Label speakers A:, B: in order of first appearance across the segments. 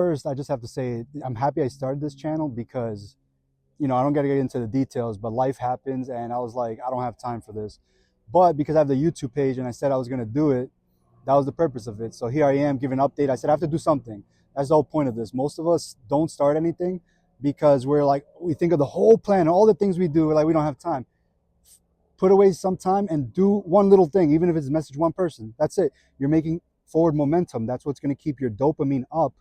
A: first, I just have to say I'm happy I started this channel because, I don't got to get into the details, but life happens, and I was like, I don't have time for this. But because I have the YouTube page and I said I was going to do it, that was the purpose of it. So here I am giving an update. I said I have to do something. That's the whole point of this. Most of us don't start anything because we're like, we think of the whole plan, all the things we do, we're like, we don't have time. Put away some time and do one little thing, even if it's message one person. That's it. You're making forward momentum. That's what's going to keep your dopamine up,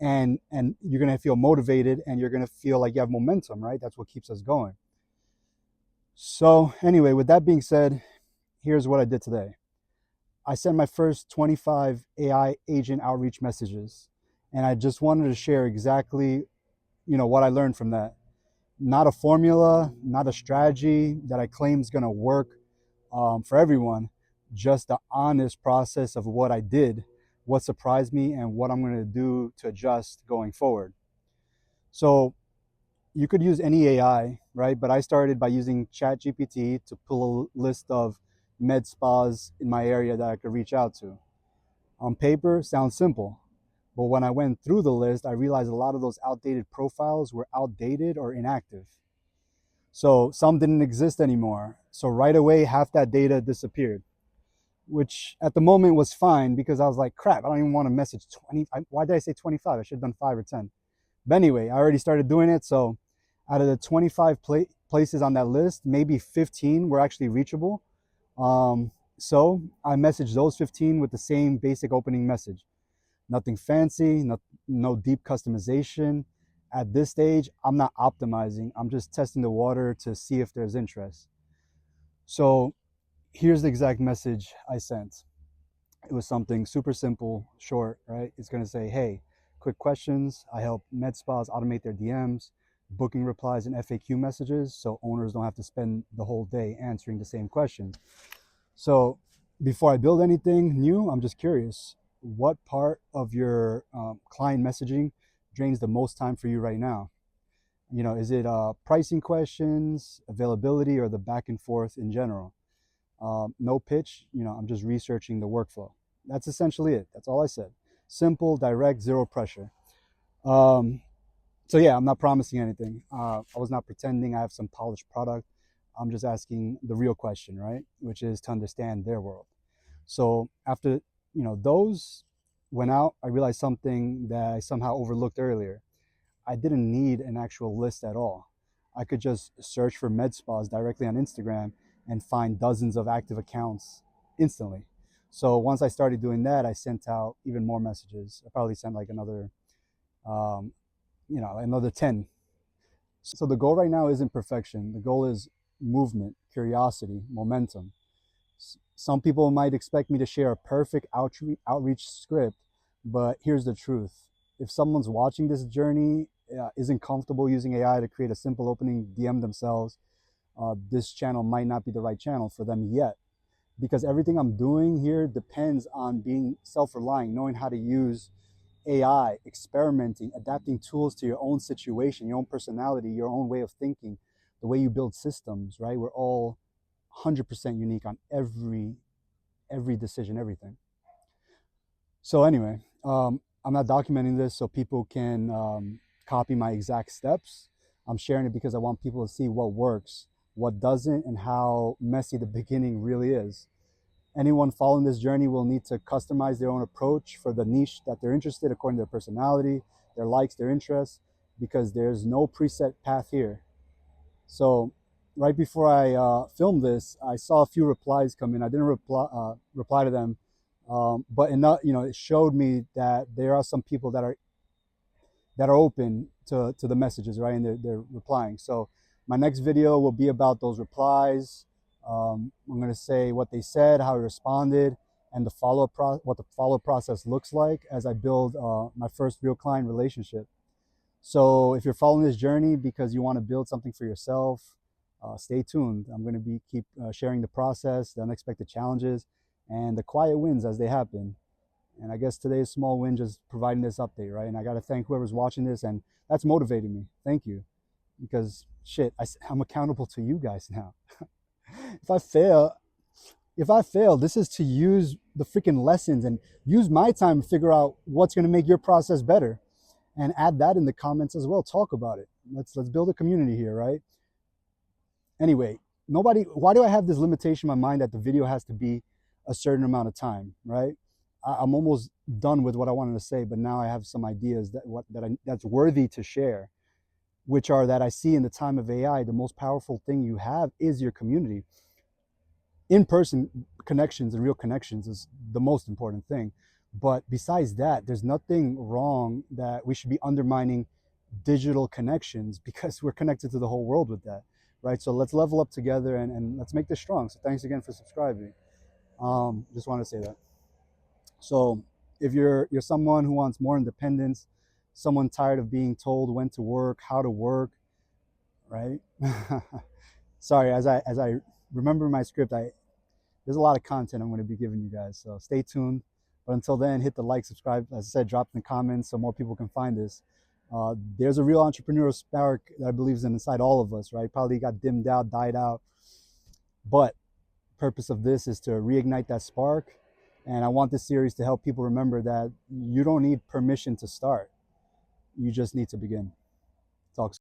A: and you're going to feel motivated, and you're going to feel like you have momentum, right? That's what keeps us going. So anyway, with that being said, here's what I did today. I sent my first 25 AI agent outreach messages, and I just wanted to share exactly, what I learned from that. Not a formula, not a strategy that I claim is going to work for everyone, just the honest process of what I did, what surprised me, and what I'm going to do to adjust going forward. So you could use any AI, right? But I started by using ChatGPT to pull a list of med spas in my area that I could reach out to. On paper, sounds simple. But when I went through the list, I realized a lot of those outdated profiles were outdated or inactive. So some didn't exist anymore. So right away, half that data disappeared, which at the moment was fine because I was like, crap, I don't even want to message 20. Why did I say 25? I should have done 5 or 10. But anyway, I already started doing it. So out of the 25 places on that list, maybe 15 were actually reachable. So I messaged those 15 with the same basic opening message. Nothing fancy, no deep customization. At this stage, I'm not optimizing. I'm just testing the water to see if there's interest. So here's the exact message I sent. It was something super simple, short, right? It's going to say, hey, quick questions. I help med spas automate their DMs, booking replies, and FAQ messages so owners don't have to spend the whole day answering the same question. So before I build anything new, I'm just curious. What part of your client messaging drains the most time for you right now? Is it pricing questions, availability, or the back and forth in general? No pitch, I'm just researching the workflow. That's essentially it. That's all I said. Simple, direct, zero pressure. So yeah, I'm not promising anything. I was not pretending I have some polished product. I'm just asking the real question, right? Which is to understand their world. So after those went out, I realized something that I somehow overlooked earlier. I didn't need an actual list at all. I could just search for med spas directly on Instagram and find dozens of active accounts instantly. So once I started doing that, I sent out even more messages. I probably sent like another 10. So the goal right now isn't perfection. The goal is movement, curiosity, momentum. Some people might expect me to share a perfect outreach script, but here's the truth. If someone's watching this journey isn't comfortable using AI to create a simple opening DM themselves, this channel might not be the right channel for them yet. Because everything I'm doing here depends on being self-reliant, knowing how to use AI, experimenting, adapting tools to your own situation, your own personality, your own way of thinking, the way you build systems, right? We're all 100% unique on every decision, everything. So anyway, I'm not documenting this so people can copy my exact steps. I'm sharing it because I want people to see what works, what doesn't, and how messy the beginning really is. Anyone following this journey will need to customize their own approach for the niche that they're interested according to their personality, their likes, their interests, because there's no preset path here. So right before I filmed this, I saw a few replies come in. I didn't reply to them, but enough, it showed me that there are some people that are open to the messages, right? And they're replying. So my next video will be about those replies. I'm going to say what they said, how I responded, and what the follow-up process looks like as I build my first real client relationship. So if you're following this journey because you want to build something for yourself, stay tuned. I'm going to keep sharing the process, the unexpected challenges, and the quiet wins as they happen. And I guess today's small win just providing this update, right? And I got to thank whoever's watching this, and that's motivating me. Thank you. Because shit, I'm accountable to you guys now. If I fail, this is to use the freaking lessons and use my time to figure out what's going to make your process better. and add that in the comments as well. Talk about it. Let's build a community here, right? Anyway, nobody, why do I have this limitation in my mind that the video has to be a certain amount of time, right? I'm almost done with what I wanted to say, but now I have some ideas that's worthy to share, which are that I see in the time of AI, the most powerful thing you have is your community. In-person connections and real connections is the most important thing. But besides that, there's nothing wrong that we should be undermining digital connections, because we're connected to the whole world with that, right? So let's level up together, and let's make this strong. So thanks again for subscribing. Just want to say that. So if you're someone who wants more independence, someone tired of being told when to work, how to work, right? Sorry, as I remember my script, there's a lot of content I'm going to be giving you guys, so stay tuned. But until then, hit the like, subscribe, as I said, drop in the comments so more people can find this. There's a real entrepreneurial spark that I believe is inside all of us, right? Probably got dimmed out, died out, but purpose of this is to reignite that spark. And I want this series to help people remember that you don't need permission to start. You just need to begin. Talk soon.